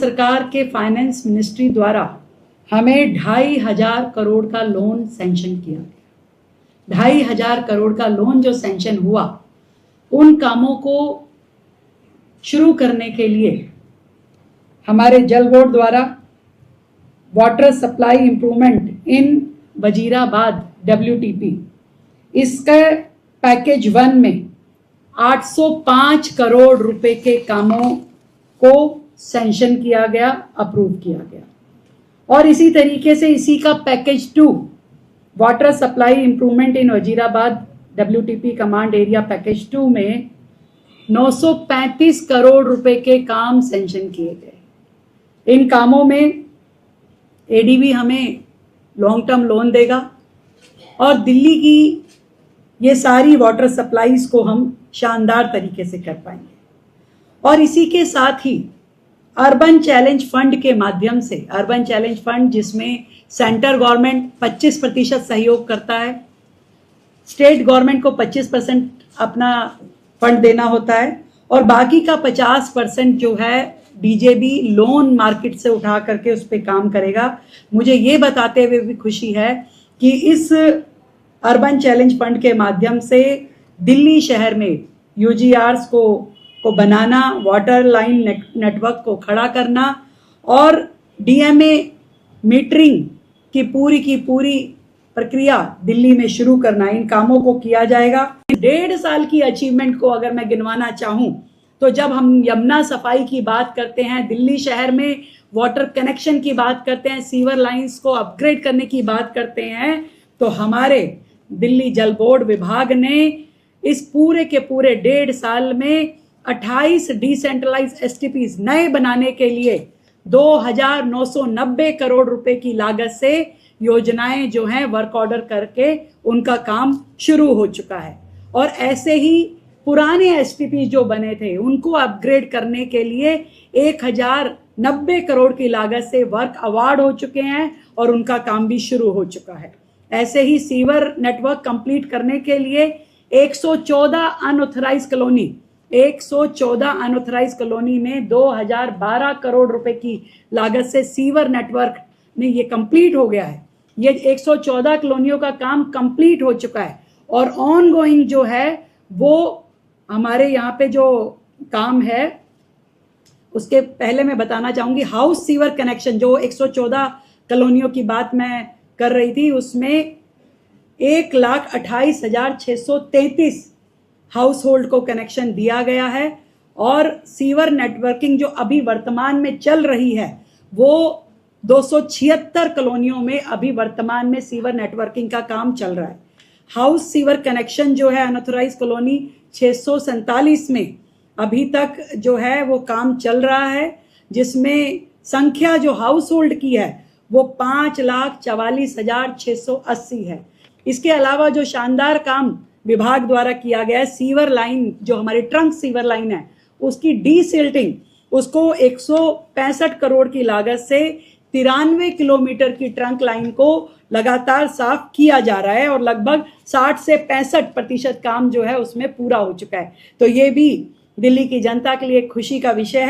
सरकार के finance ministry द्वारा हमें 2,500 करोड़ का लोन सैंक्शन किया गया। 2,500 करोड़ का लोन जो सैंक्शन हुआ, उन कामों को शुरू करने के लिए हमारे जल बोर्ड द्वारा water supply improvement in Wazirabad WTP, इसका पैकेज 1 में 805 करोड़ रुपए के कामों को सैंक्शन किया गया, अप्रूव किया गया। और इसी तरीके से इसी का package 2 water supply improvement in Wazirabad WTP command area package 2 में 935 करोड़ रुपए के काम सैंक्शन किए गए। इन कामों में ADB हमें लॉन्ग टर्म लोन देगा और दिल्ली की ये सारी वाटर सप्लाईज को हम शानदार तरीके से कर पाएंगे। और इसी के साथ ही अर्बन चैलेंज फंड के माध्यम से, अर्बन चैलेंज फंड जिसमें सेंट्रल गवर्नमेंट 25% सहयोग करता है, स्टेट गवर्नमेंट को 25% अपना फंड देना होता है और बाकी का 50% जो है DJB लोन मार्केट से उठा करके उस पर काम करेगा। मुझे ये बताते हुए भी खुशी है कि इस अर्बन चैलेंज फंड के माध्यम से दिल्ली शहर में UGRs को बनाना, वाटर लाइन नेटवर्क को खड़ा करना और DMA मीटरिंग की पूरी प्रक्रिया दिल्ली में शुरू करना, इन कामों को किया जाएगा। 1.5 साल की अचीवमेंट को अगर मैं गिनवाना चाहूं तो जब हम यमुना सफाई की बात करते हैं, दिल्ली शहर में वाटर कनेक्शन की बात करते हैं, सीवर लाइंस को अपग्रेड करने की बात करते हैं, तो हमारे दिल्ली जल बोर्ड विभाग ने इस पूरे के पूरे 1.5 साल में 28 डिसेंट्रलाइज STPs नए बनाने के लिए 2,990 करोड़ रुपए की लागत से योजनाएं जो हैं वर्क ऑर्डर करके उनका काम शुरू हो चुका है। और ऐसे ही पुराने STP जो बने थे उनको अपग्रेड करने के लिए 1,090 करोड़ की लागत से वर्क अवार्ड हो चुके हैं और उनका काम भी शुरू हो चुका है। ऐसे ही सीवर नेटवर्क कंप्लीट करने के लिए 114 अनऑथराइज कॉलोनी में 2,012 करोड़ रुपए की लागत से सीवर नेटवर्क में ये कंप्लीट हो गया है। ये 114 कॉलोनियों का काम कंप्लीट हो चुका है और ऑन गोइंग जो है वो हमारे यहाँ पे जो काम है उसके पहले मैं बताना चाहूंगी, हाउस सीवर कनेक्शन जो 114 कॉलोनियों की बात मैं कर रही थी, उसमें 1,28,633 हाउस होल्ड को कनेक्शन दिया गया है और सीवर नेटवर्किंग जो अभी वर्तमान में चल रही है वो 276 कॉलोनियों में अभी वर्तमान में सीवर नेटवर्किंग का काम चल रहा है। हाउस सीवर कनेक्शन जो है अनऑथराइज कॉलोनी 647 में अभी तक जो है वो काम चल रहा है, जिसमें संख्या जो हाउस होल्ड की है वो 5,44,680 है। इसके अलावा जो शानदार काम विभाग द्वारा किया गया है, सीवर लाइन जो हमारी ट्रंक सीवर लाइन है उसकी डीसिल्टिंग, उसको 165 करोड़ की लागत से 93 किलोमीटर की ट्रंक लाइन को लगातार साफ किया जा रहा है और लगभग 60 से 65% काम जो है उसमें पूरा हो चुका है। तो ये भी दिल्ली की जनता के लिए खुशी का विषय है।